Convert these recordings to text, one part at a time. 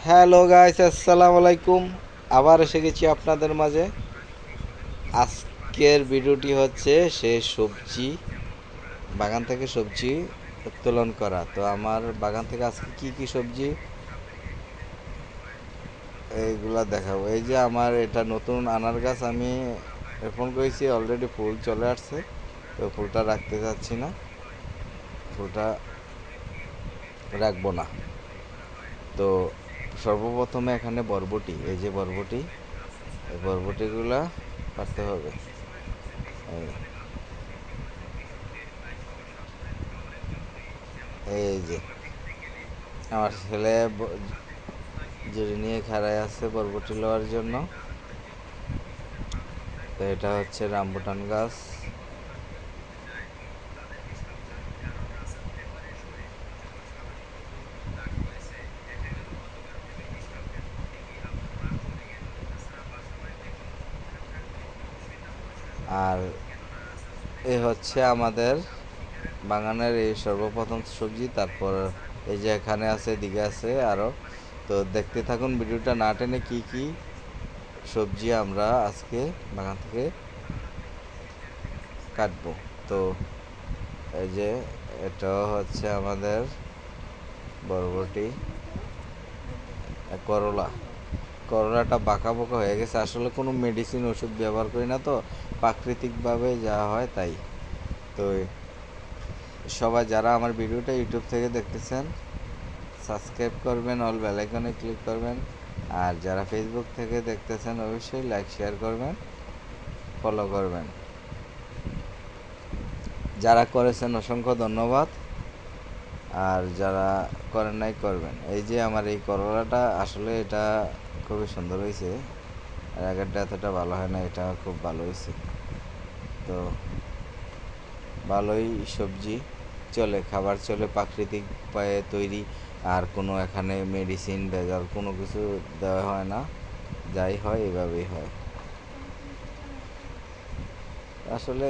Hello guys, আসসালামু আলাইকুম। আবার এসে গেছি আপনাদের মাঝে। আজকের ভিডিওটি হচ্ছে সে সবজি বাগান থেকে সবজি উত্তোলন করা। তো আমার বাগান থেকে আজকে কি কি সবজি এইগুলা দেখাবো। এই যে আমার এটা নতুন আনার গাছ আমি রোপণ করেছি, অলরেডি ফুল চলে আসছে। তো ফুলটা রাখতে চাচ্ছি না, ফুলটা রাখবো না। তো সর্বপ্রথমে এখানে বরবটি, এই যে বরবটি, এই বরবটিগুলা কাটতে হবে। এই এই যে আমার ছেলে জুড়ি নিয়ে খাড়ায় আছে বরবটি লওয়ার জন্য। তো এটা হচ্ছে রামবুটান গাছ। আর এ হচ্ছে আমাদের বাগানের এই সর্বপ্রথম সবজি। তারপর এই যে এখানে আছে, দিকে আছে আরও। তো দেখতে থাকুন ভিডিওটা না টেনে, কি কি সবজি আমরা আজকে বাগান থেকে কাটবো। তো এই যে এটা হচ্ছে আমাদের বরবটি, করলা। করলাটা বাঁকা বাঁকা হয়ে গেছে, আসলে কোনো মেডিসিন ওষুধ ব্যবহার করি না, তো প্রাকৃতিকভাবে যা হয় তাই। তো সবাই যারা আমার ভিডিওটা ইউটিউব থেকে দেখতেছেন, সাবস্ক্রাইব করবেন, অল বেল আইকনে ক্লিক করবেন। আর যারা ফেসবুক থেকে দেখতেছেন অবশ্যই লাইক শেয়ার করবেন, ফলো করবেন। যারা করেছেন অসংখ্য ধন্যবাদ, আর যারা করেন নাই করবেন। এই যে আমার এই করলাটা, আসলে এটা খুবই সুন্দর হয়েছে। আর আগেরটা এতটা ভালো হয় না, এটা খুব ভালো হয়েছে। তো ভালোই সবজি চলে, খাবার চলে, প্রাকৃতিক উপায়ে তৈরি। আর কোনো এখানে মেডিসিন ভেজাল কোনো কিছু দেওয়া হয় না, যাই হয় এভাবেই হয় আসলে।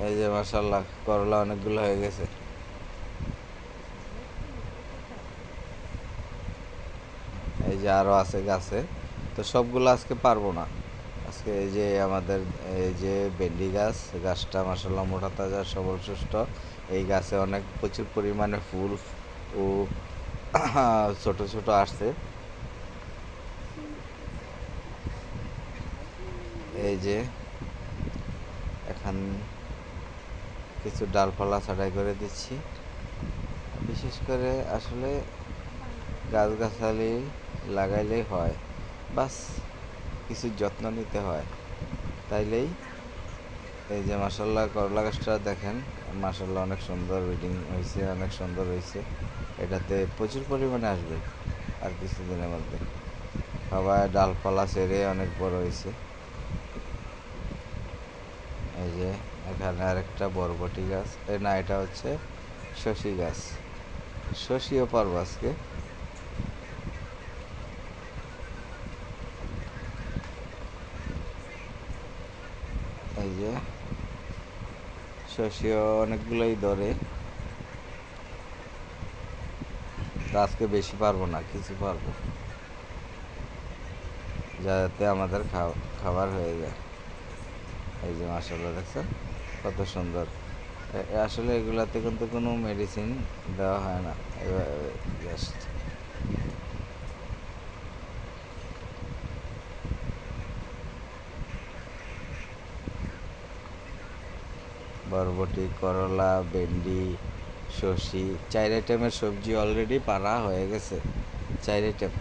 এই যে মাশাল্লাহ করলা অনেকগুলো হয়ে গেছে। এই যে আরও আছে গাছে, তো সবগুলো আজকে পারবো না। আজকে এই যে আমাদের এই যে ভেন্ডি গাছ, গাছটা মাশাল্লাহ মোটা তাজা সবল সুস্থ। এই গাছে অনেক প্রচুর পরিমাণে ফুল ও ছোট ছোট আসছে। এই যে এখন কিছু ডালপালা ছাঁটাই করে দিচ্ছি। বিশেষ করে আসলে গাছগাছালি লাগাইলেই হয়, বাস কিছু যত্ন নিতে হয়, তাইলেই। এই যে মাসাল্লাহ করলা গাছটা দেখেন, মাসাল্লাহ অনেক সুন্দর রিডিং হয়েছে, অনেক সুন্দর হয়েছে। এটাতে প্রচুর পরিমাণে আসবে আর কিছুদিনের মধ্যে। সবাই ডালপালা ছেড়ে অনেক বড় হয়েছে। এই যে এখানে আরেকটা বরবটি গাছ, না এটা হচ্ছে শশি গাছ, শশিও পারবো আজকে। এই যে শশিও অনেকগুলোই ধরে। তো আজকে বেশি পারবো না, কিছু পারবো, যাতে আমাদের খাবার হয়ে যায়। এই যে মাশাআল্লাহ দেখছেন কত সুন্দর। আসলে এগুলাতে কিন্তু কোনো মেডিসিন দেওয়া হয় না, জাস্ট বরবটি, করলা, ভেন্ডি, শসি, 4 আইটেমের সবজি অলরেডি পারা হয়ে গেছে। 4 আইটেম।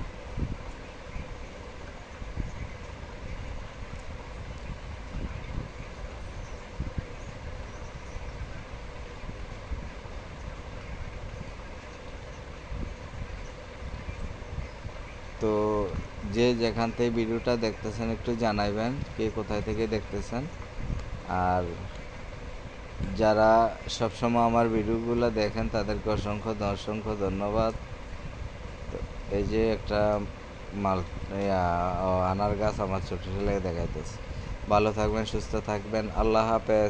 তো যে যেখান থেকে ভিডিওটা দেখতেছেন একটু জানাইবেন কে কোথায় থেকে দেখতেছেন। আর যারা সবসময় আমার ভিডিওগুলো দেখেন তাদেরকে অসংখ্য অসংখ্য ধন্যবাদ। তো এই যে একটা মাল আনার গাছ আমার ছোটো ছেলেকে দেখাইতেছি। ভালো থাকবেন, সুস্থ থাকবেন, আল্লাহ হাফেজ।